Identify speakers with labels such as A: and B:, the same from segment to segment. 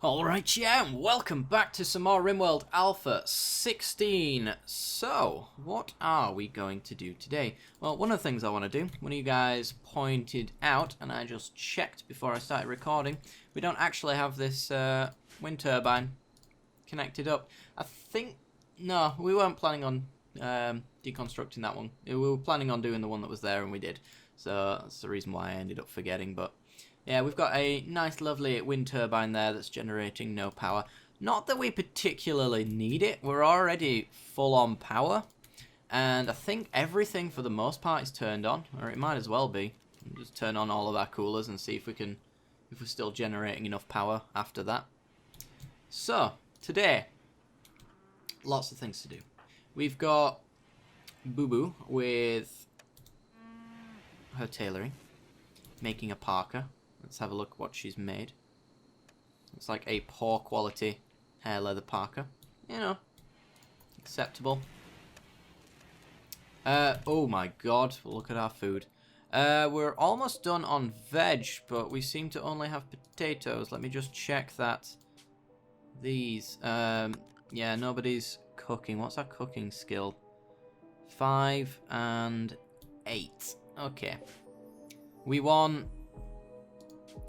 A: Alright, yeah, and welcome back to some more Rimworld Alpha 16. So, what are we going to do today? Well, one of the things I want to do, one of you guys pointed out, and I just checked before I started recording, we don't actually have this wind turbine connected up. I think, no, we weren't planning on deconstructing that one. We were planning on doing the one that was there, and we did. So, that's the reason why I ended up forgetting, but... yeah, we've got a nice, lovely wind turbine there that's generating no power. Not that we particularly need it. We're already full on power. And I think everything, for the most part, is turned on. Or it might as well be. We'll just turn on all of our coolers and see if we're still generating enough power after that. So, today, lots of things to do. We've got Boo Boo with her tailoring, making a parka. Let's have a look what she's made. It's like a poor quality hair leather parka. You know, acceptable. Oh my god, look at our food. We're almost done on veg, but we seem to only have potatoes. Let me just check that. These, yeah, nobody's cooking. What's our cooking skill? 5 and 8. Okay. We want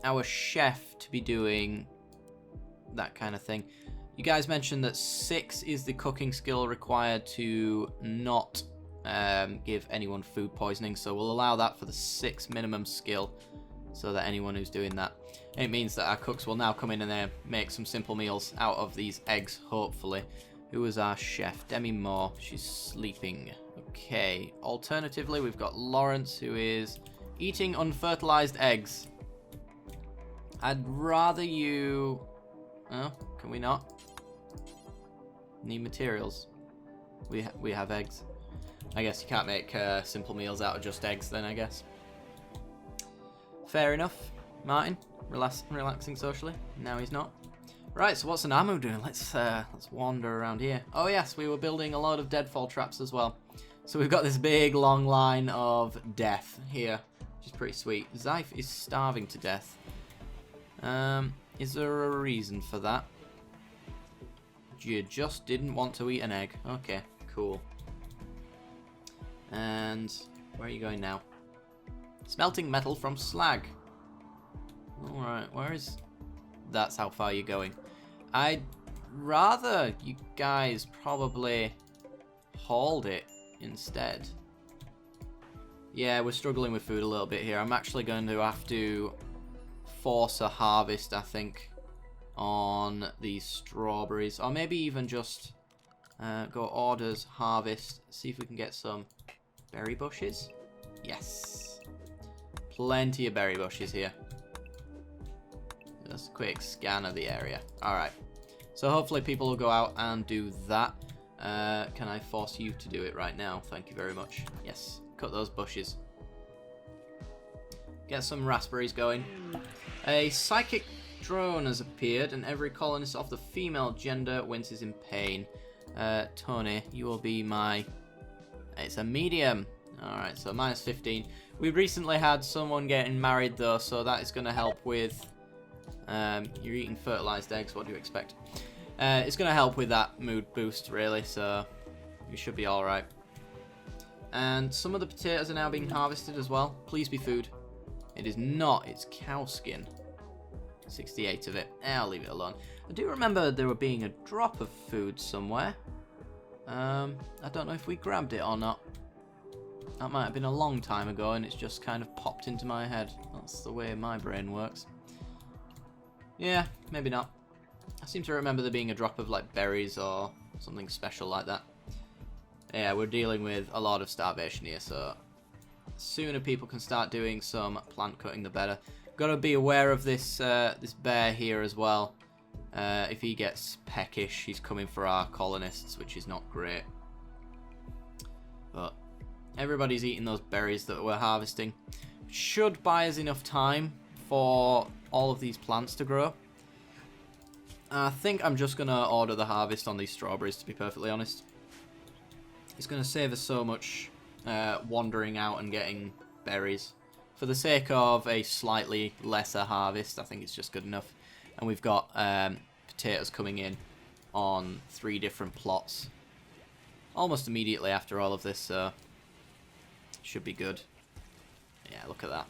A: our chef to be doing that kind of thing. You guys mentioned that 6 is the cooking skill required to not give anyone food poisoning, so we'll allow that for the 6 minimum skill, so that anyone who's doing that, it means that our cooks will now come in and make some simple meals out of these eggs, hopefully. Who is our chef? Demi Moore. She's sleeping. Okay. Alternatively, we've got Lawrence, who is eating unfertilized eggs. I'd rather you... oh, can we not? Need materials. We have eggs. I guess you can't make simple meals out of just eggs then, I guess. Fair enough. Martin, relaxing socially. Now he's not. Right, so what's Anamu doing? Let's wander around here. Oh yes, we were building a load of deadfall traps as well. So we've got this big long line of death here, which is pretty sweet. Zyph is starving to death. Is there a reason for that? You just didn't want to eat an egg. Okay, cool. And where are you going now? Smelting metal from slag. Alright, where is... that's how far you're going. I'd rather you guys probably hauled it instead. Yeah, we're struggling with food a little bit here. I'm actually going to have to force a harvest, I think, on these strawberries, or maybe even just go orders, harvest, see if we can get some berry bushes. Yes, plenty of berry bushes here. Just a quick scan of the area. Alright, so hopefully people will go out and do that. Can I force you to do it right now? Thank you very much. Yes, cut those bushes. Get some raspberries going. A psychic drone has appeared, and every colonist of the female gender winces in pain. Tony, you will be my... it's a medium. Alright, so minus 15. We recently had someone getting married, though, so that is going to help with... you're eating fertilized eggs, what do you expect? It's going to help with that mood boost, really, so you should be alright. And some of the potatoes are now being harvested as well. Please be food. It is not, it's cow skin. 68 of it. I'll leave it alone. I do remember there were being a drop of food somewhere. I don't know if we grabbed it or not. That might have been a long time ago and it's just kind of popped into my head. That's the way my brain works. Yeah, maybe not. I seem to remember there being a drop of like berries or something special like that. Yeah, we're dealing with a lot of starvation here, so sooner people can start doing some plant cutting, the better. Got to be aware of this this bear here as well. If he gets peckish, he's coming for our colonists, which is not great. But everybody's eating those berries that we're harvesting. Should buy us enough time for all of these plants to grow. I think I'm just going to order the harvest on these strawberries, to be perfectly honest. It's going to save us so much wandering out and getting berries. For the sake of a slightly lesser harvest, I think it's just good enough. And we've got potatoes coming in on 3 different plots. Almost immediately after all of this, so should be good. Yeah, look at that.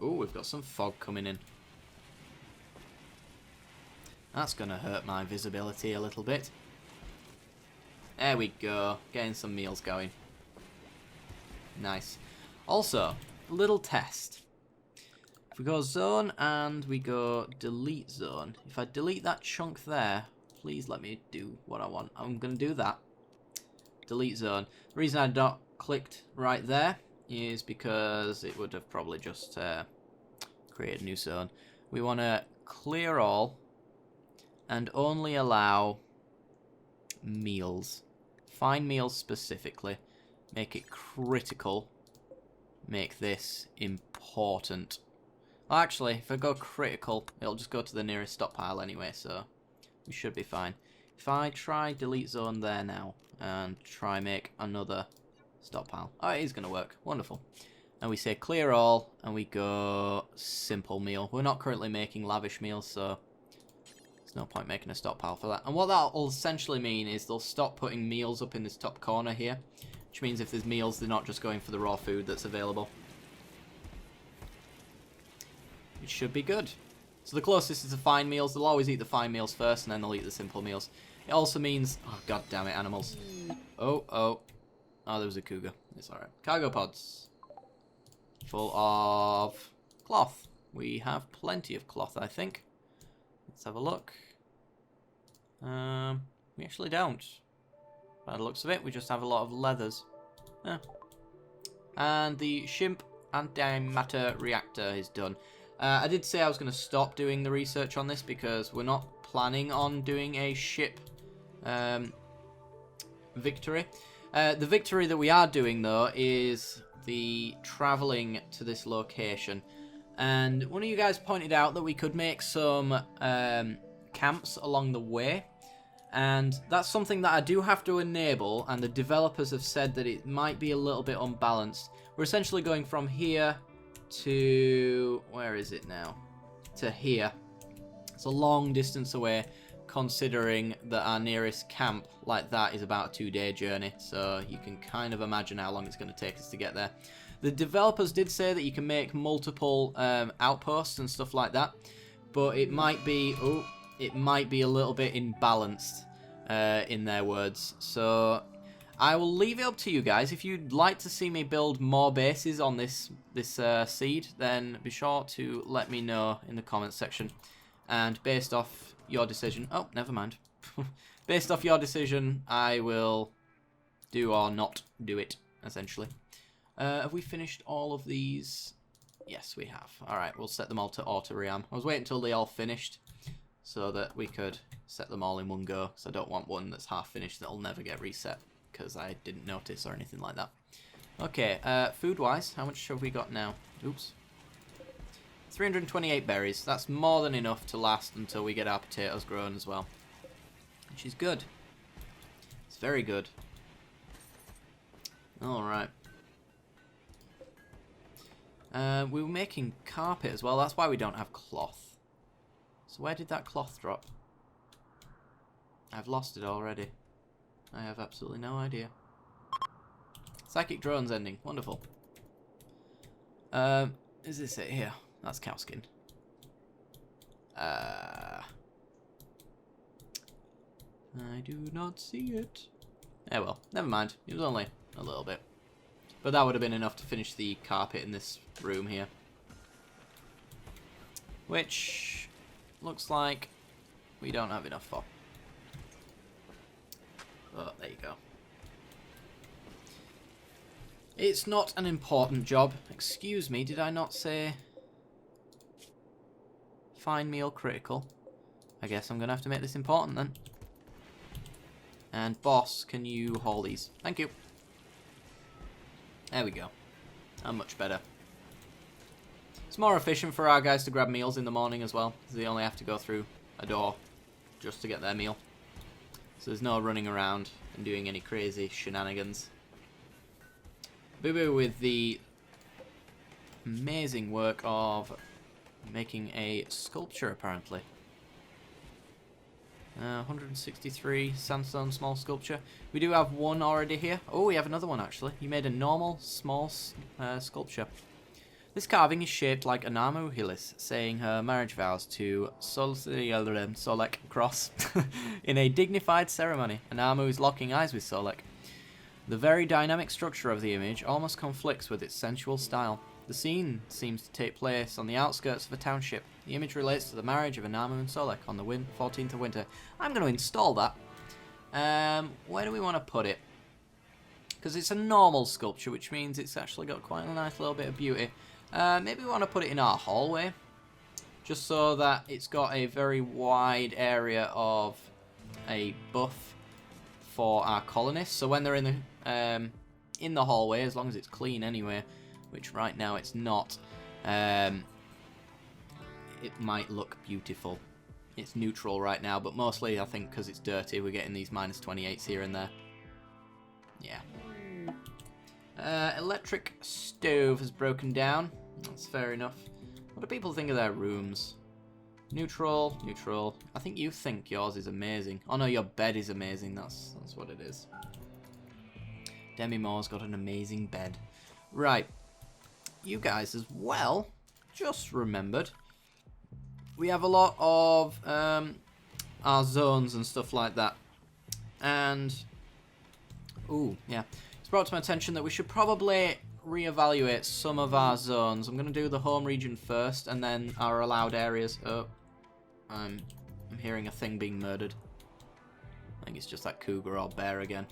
A: Oh, we've got some fog coming in. That's going to hurt my visibility a little bit. There we go. Getting some meals going. Nice. Also, little test. If we go zone and we go delete zone. If I delete that chunk there, please let me do what I want. I'm going to do that. Delete zone. The reason I not clicked right there is because it would have probably just created a new zone. We want to clear all and only allow meals. Find meals specifically. Make it critical. Make this important. Well, actually, if I go critical, it'll just go to the nearest stockpile anyway, so we should be fine. If I try delete zone there now and try make another stockpile. Oh, it is going to work. Wonderful. And we say clear all and we go simple meal. We're not currently making lavish meals, so there's no point making a stockpile for that. And what that will essentially mean is they'll stop putting meals up in this top corner here, which means if there's meals, they're not just going for the raw food that's available. It should be good. So the closest is the fine meals. They'll always eat the fine meals first, and then they'll eat the simple meals. It also means... Oh, god damn it, animals. Oh, oh. Oh, there was a cougar. It's alright. Cargo pods. Full of cloth. We have plenty of cloth, I think. Let's have a look. We actually don't. By the looks of it, we just have a lot of leathers. And the shrimp antimatter reactor is done. I did say I was going to stop doing the research on this because we're not planning on doing a ship victory. The victory that we are doing, though, is the travelling to this location. And one of you guys pointed out that we could make some camps along the way. And that's something that I do have to enable, and the developers have said that it might be a little bit unbalanced. We're essentially going from here to... where is it now? To here. It's a long distance away, considering that our nearest camp like that is about a 2-day journey, so you can kind of imagine how long it's going to take us to get there. The developers did say that you can make multiple outposts and stuff like that, but it might be a little bit imbalanced in their words. So I will leave it up to you guys. If you'd like to see me build more bases on this seed, then be sure to let me know in the comments section. And based off your decision... Oh, never mind. Based off your decision, I will do or not do it, essentially. Have we finished all of these? Yes, we have. Alright, we'll set them all to auto-rearm. I was waiting until they all finished so that we could set them all in one go, because I don't want one that's half finished that'll never get reset, because I didn't notice or anything like that. Okay, food-wise, how much have we got now? Oops. 328 berries. That's more than enough to last until we get our potatoes grown as well, which is good. It's very good. Alright. We were making carpet as well. That's why we don't have cloth. So where did that cloth drop? I've lost it already. I have absolutely no idea. Psychic drone's ending. Wonderful. Is this it here? That's cow skin. I do not see it. Yeah, well, never mind. It was only a little bit. But that would have been enough to finish the carpet in this room here. Which looks like we don't have enough for. Oh, there you go. It's not an important job. Excuse me, did I not say fine meal critical? I guess I'm going to have to make this important then. And boss, can you haul these? Thank you. There we go. I'm much better. It's more efficient for our guys to grab meals in the morning as well, because they only have to go through a door just to get their meal. So there's no running around and doing any crazy shenanigans. Boo-boo with the amazing work of making a sculpture, apparently. 163 sandstone small sculpture. We do have one already here. Oh, we have another one actually. You made a normal small sculpture. This carving is shaped like Anamu Hillis saying her marriage vows to Solek Cross in a dignified ceremony. Anamu is locking eyes with Solek. The very dynamic structure of the image almost conflicts with its sensual style. The scene seems to take place on the outskirts of a township. The image relates to the marriage of Anamu and Solek on the 14th of winter. I'm going to install that. Where do we want to put it? Because it's a normal sculpture, which means it's actually got quite a nice little bit of beauty. Maybe we want to put it in our hallway, just so that it's got a very wide area of a buff for our colonists. So when they're in the hallway, as long as it's clean anyway, which right now it's not, it might look beautiful. It's neutral right now, but mostly I think because it's dirty, we're getting these -28s here and there. Yeah. Electric stove has broken down. That's fair enough. What do people think of their rooms? Neutral, neutral. I think you think yours is amazing. Oh no, your bed is amazing. That's what it is. Demi Moore's got an amazing bed. Right. You guys as well, just remembered, we have a lot of our zones and stuff like that. And, ooh, yeah. It's brought to my attention that we should probably reevaluate some of our zones. I'm going to do the home region first and then our allowed areas. Oh, I'm hearing a thing being murdered. I think it's just that cougar or bear again.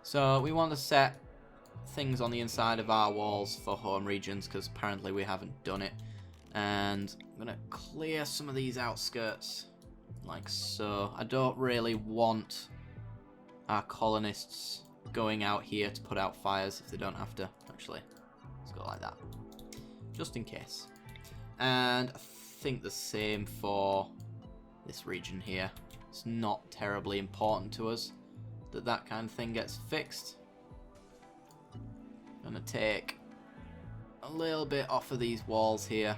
A: So we want to set things on the inside of our walls for home regions because apparently we haven't done it. And I'm going to clear some of these outskirts like so. I don't really want our colonists going out here to put out fires if they don't have to. Actually, let's go like that. Just in case. And I think the same for this region here. It's not terribly important to us that that kind of thing gets fixed. I'm going to take a little bit off of these walls here.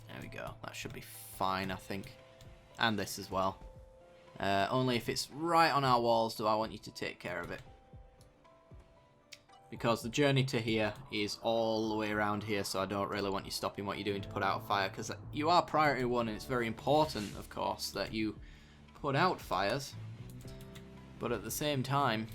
A: There we go. That should be fine, I think. And this as well. Only if it's right on our walls do I want you to take care of it. Because the journey to here is all the way around here, so I don't really want you stopping what you're doing to put out a fire. Because you are priority one, and it's very important, of course, that you put out fires. But at the same time,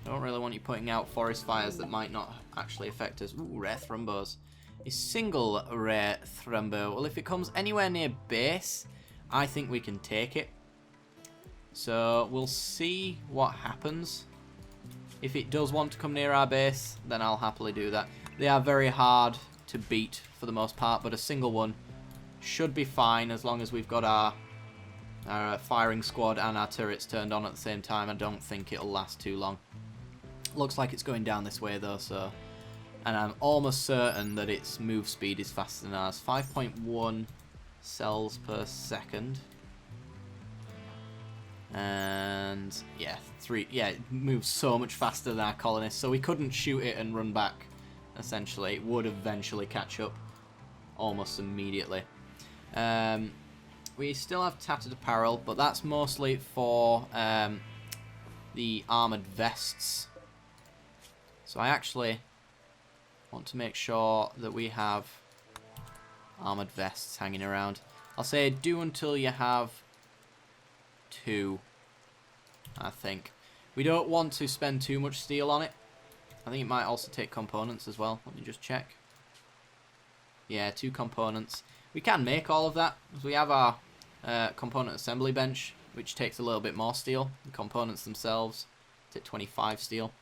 A: I don't really want you putting out forest fires that might not actually affect us. Ooh, rare thrumbos. A single rare thrumbo. Well, if it comes anywhere near base, I think we can take it. So we'll see what happens. If it does want to come near our base, then I'll happily do that. They are very hard to beat for the most part, but a single one should be fine as long as we've got our firing squad and our turrets turned on at the same time. I don't think it'll last too long. Looks like it's going down this way though, so... And I'm almost certain that its move speed is faster than ours. 5.1 cells per second. And yeah, it moves so much faster than our colonists, so we couldn't shoot it and run back. Essentially, it would eventually catch up almost immediately. We still have tattered apparel, but that's mostly for the armored vests. So I actually want to make sure that we have armored vests hanging around. I'll say do until you have 2, I think. We don't want to spend too much steel on it. I think it might also take components as well. Let me just check. Yeah, 2 components. We can make all of that. So we have our component assembly bench, which takes a little bit more steel. The components themselves take 25 steel.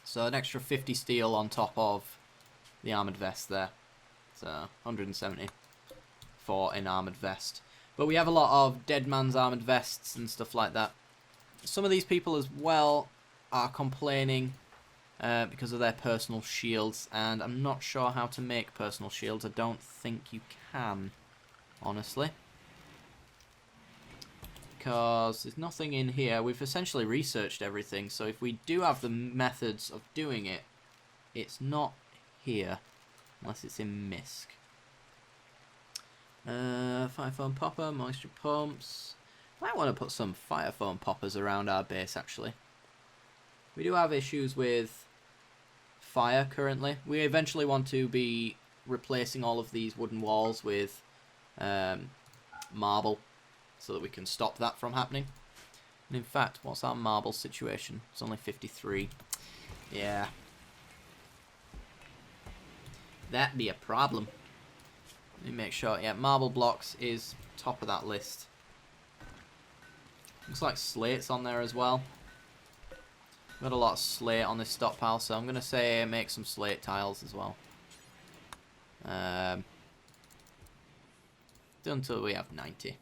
A: So an extra 50 steel on top of the armoured vest there. So 170 for an armoured vest. But we have a lot of dead man's armoured vests and stuff like that. Some of these people as well are complaining because of their personal shields. And I'm not sure how to make personal shields. I don't think you can, honestly. Because there's nothing in here. We've essentially researched everything. So if we do have the methods of doing it, it's not here. Unless it's in MISC. Fire foam popper, moisture pumps. Might want to put some fire foam poppers around our base, actually. We do have issues with fire currently. We eventually want to be replacing all of these wooden walls with marble so that we can stop that from happening. And in fact, what's our marble situation? It's only 53. Yeah. That'd be a problem. Let me make sure. Yeah, marble blocks is top of that list. Looks like slate's on there as well. Got a lot of slate on this stockpile, so I'm going to say make some slate tiles as well. Until we have 90.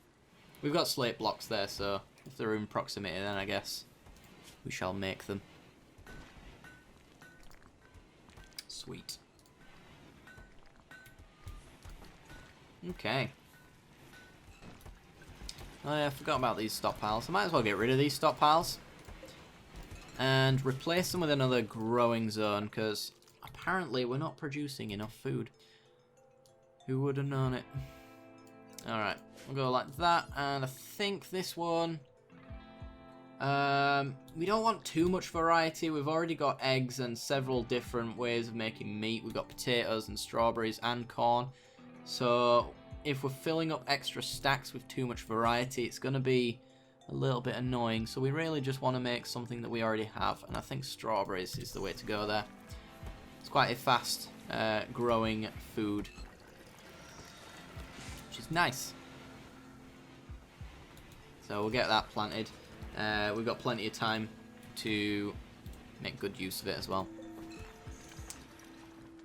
A: We've got slate blocks there, so if they're in proximity, then I guess we shall make them. Sweet. Okay. Oh yeah, I forgot about these stockpiles. I might as well get rid of these stockpiles and replace them with another growing zone, because apparently we're not producing enough food. Who would have known it? Alright, we'll go like that, and I think this one... we don't want too much variety. We've already got eggs and several different ways of making meat. We've got potatoes and strawberries and corn. So if we're filling up extra stacks with too much variety, it's going to be a little bit annoying. So we really just want to make something that we already have, and I think strawberries is the way to go there. It's quite a fast growing food, which is nice. So we'll get that planted. We've got plenty of time to make good use of it as well.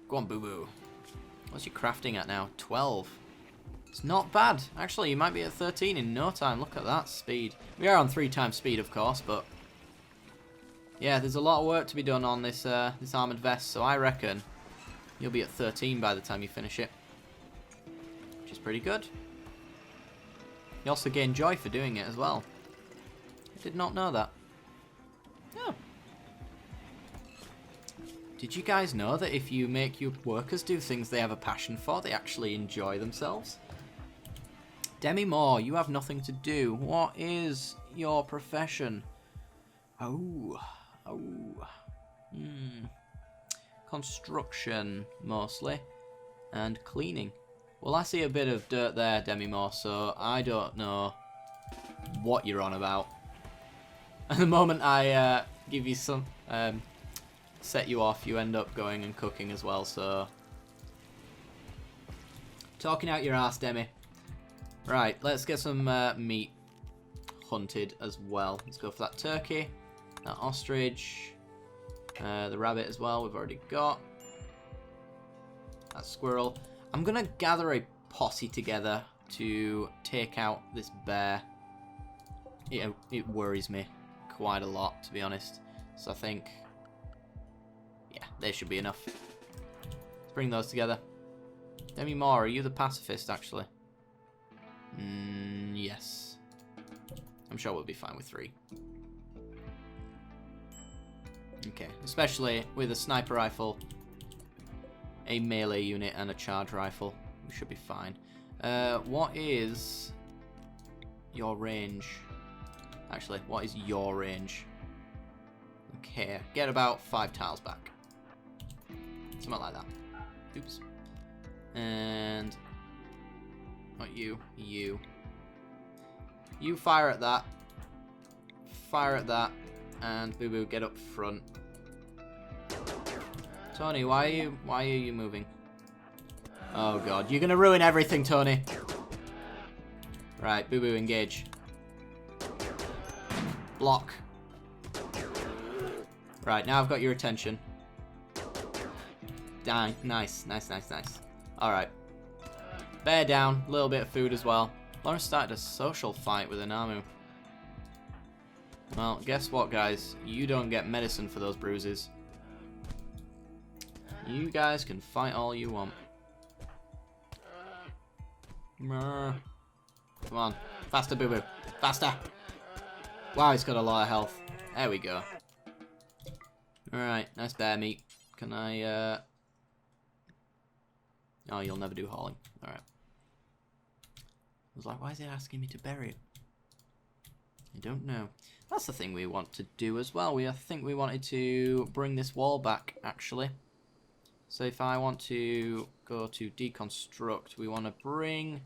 A: Go on, boo-boo. What's your crafting at now? 12. It's not bad. Actually, you might be at 13 in no time. Look at that speed. We are on 3 times speed, of course, but... yeah, there's a lot of work to be done on this this armoured vest, so I reckon you'll be at 13 by the time you finish it. Which is pretty good. You also gain joy for doing it as well. I did not know that. Oh. Did you guys know that if you make your workers do things they have a passion for, they actually enjoy themselves? Demi Moore, you have nothing to do. What is your profession? Oh. Construction, mostly. And cleaning. Well, I see a bit of dirt there, Demi Moore, so I don't know what you're on about. At the moment I give you some... set you off, you end up going and cooking as well, so... talking out your ass, Demi. Right, let's get some meat hunted as well. Let's go for that turkey, that ostrich, the rabbit as well, we've already got. That squirrel. I'm going to gather a posse together to take out this bear. It worries me quite a lot, to be honest. So I think... yeah, they should be enough. Let's bring those together. Demi Moore, are you the pacifist, actually? Yes. I'm sure we'll be fine with 3. Okay, especially with a sniper rifle, a melee unit, and a charge rifle. We should be fine. What is your range? Actually, what is your range? Okay, get about 5 tiles back. Something like that. Oops. And... not you. You. You fire at that. Fire at that. And Boo Boo, get up front. Tony, why are you moving? Oh god, you're gonna ruin everything, Tony. Right, Boo Boo, engage. Block. Right, now I've got your attention. Nice. Alright. Bear down, a little bit of food as well. Lawrence started a social fight with Anamu. Well, guess what, guys? You don't get medicine for those bruises. You guys can fight all you want. Come on. Faster, Boo Boo. Faster! Wow, he's got a lot of health. There we go. Alright, nice bear meat. Can I, oh, you'll never do hauling. Alright. was like, why is it asking me to bury it? I don't know. That's the thing we want to do as well. I think we wanted to bring this wall back, actually. So if I want to go to deconstruct, we want to bring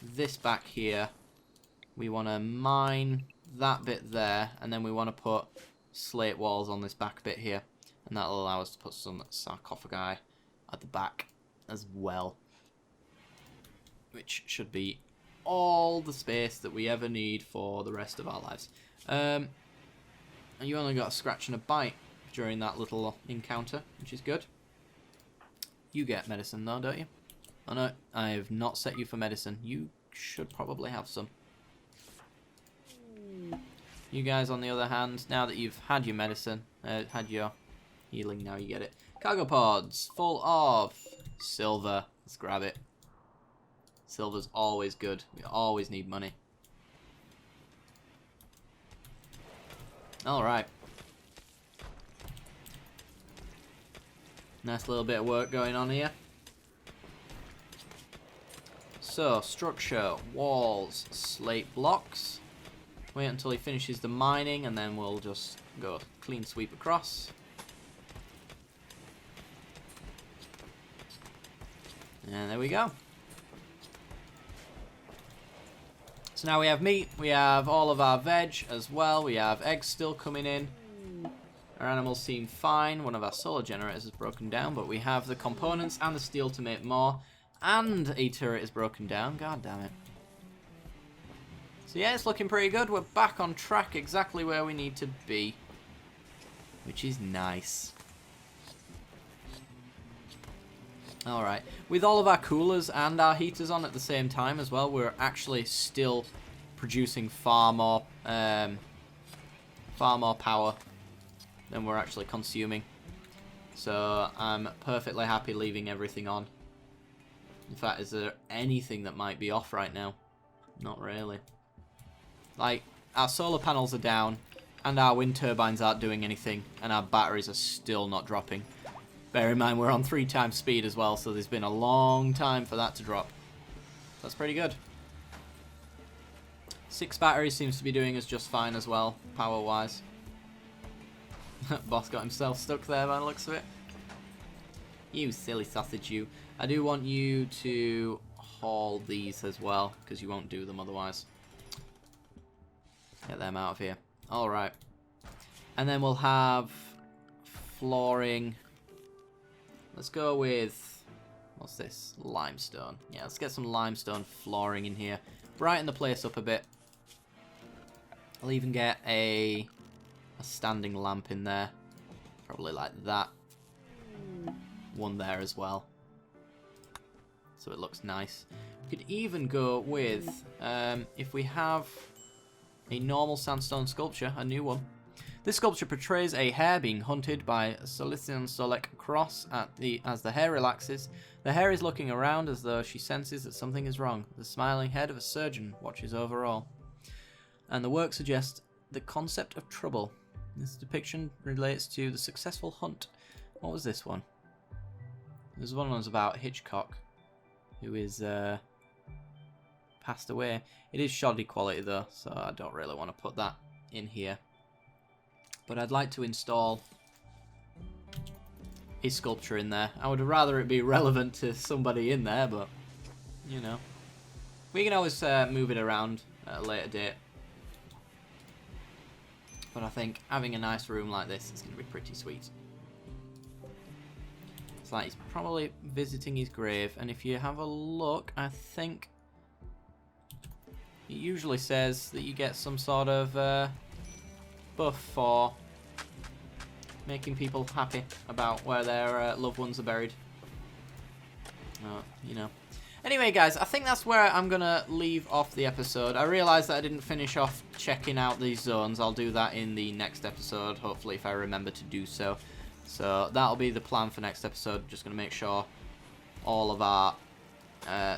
A: this back here. We want to mine that bit there, and then we want to put slate walls on this back bit here. And that'll allow us to put some sarcophagi at the back as well. Which should be all the space that we ever need for the rest of our lives. And you only got a scratch and a bite during that little encounter, which is good. You get medicine though, don't you? Oh no, I have not set you for medicine. You should probably have some. You guys, on the other hand, now that you've had your medicine, had your healing, now you get it. Cargo pods, full of silver. Let's grab it. Silver's always good. We always need money. Alright. Nice little bit of work going on here. So, structure, walls, slate blocks. Wait until he finishes the mining and then we'll just go clean sweep across. And there we go. So now we have meat, we have all of our veg as well, we have eggs still coming in. Our animals seem fine, one of our solar generators is broken down, but we have the components and the steel to make more. And a turret is broken down, god damn it. So yeah, it's looking pretty good, we're back on track exactly where we need to be. Which is nice. Alright, with all of our coolers and our heaters on at the same time as well, we're actually still producing far more power than we're actually consuming. So I'm perfectly happy leaving everything on. In fact, is there anything that might be off right now? Not really. Like, our solar panels are down, and our wind turbines aren't doing anything, and our batteries are still not dropping. Bear in mind, we're on 3 times speed as well, so there's been a long time for that to drop. That's pretty good. 6 batteries seems to be doing us just fine as well, power-wise. Boss got himself stuck there by the looks of it. You silly sausage, you. I do want you to haul these as well, because you won't do them otherwise. Get them out of here. Alright. And then we'll have flooring. Let's go with, what's this? Limestone. Yeah, let's get some limestone flooring in here. Brighten the place up a bit. I'll even get a standing lamp in there. Probably like that. One there as well. So it looks nice. We could even go with, if we have a normal sandstone sculpture, a new one. This sculpture portrays a hare being hunted by Solician Solek Cross as the hare relaxes. The hare is looking around as though she senses that something is wrong. The smiling head of a surgeon watches over all. And the work suggests the concept of trouble. This depiction relates to the successful hunt. What was this one? This one was about Hitchcock, who is passed away. It is shoddy quality though, so I don't really want to put that in here. But I'd like to install his sculpture in there. I would rather it be relevant to somebody in there, but, you know. We can always move it around at a later date. But I think having a nice room like this is going to be pretty sweet. It's like he's probably visiting his grave, and if you have a look, I think it usually says that you get some sort of buff for making people happy about where their loved ones are buried. You know. Anyway, guys, I think that's where I'm going to leave off the episode. I realised that I didn't finish off checking out these zones. I'll do that in the next episode, hopefully, if I remember to do so. So that'll be the plan for next episode. Just going to make sure all of our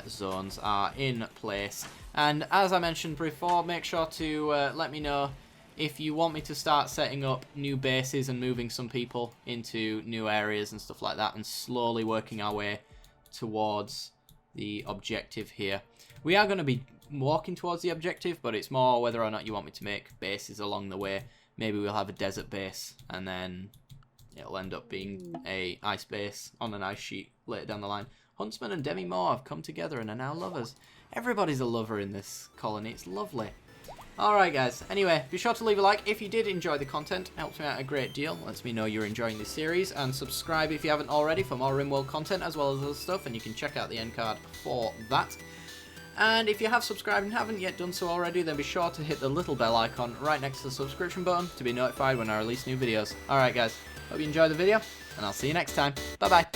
A: zones are in place. And as I mentioned before, make sure to let me know if you want me to start setting up new bases and moving some people into new areas and stuff like that, and slowly working our way towards the objective here. We are going to be walking towards the objective, but it's more whether or not you want me to make bases along the way. Maybe we'll have a desert base, and then it'll end up being a ice base on an ice sheet later down the line. Huntsman and Demi Moore have come together and are now lovers. Everybody's a lover in this colony. It's lovely. Alright guys, anyway, be sure to leave a like if you did enjoy the content. It helps me out a great deal, lets me know you're enjoying this series, and subscribe if you haven't already for more Rimworld content as well as other stuff, and you can check out the end card for that. And if you have subscribed and haven't yet done so already, then be sure to hit the little bell icon right next to the subscription button to be notified when I release new videos. Alright guys, hope you enjoyed the video, and I'll see you next time. Bye bye.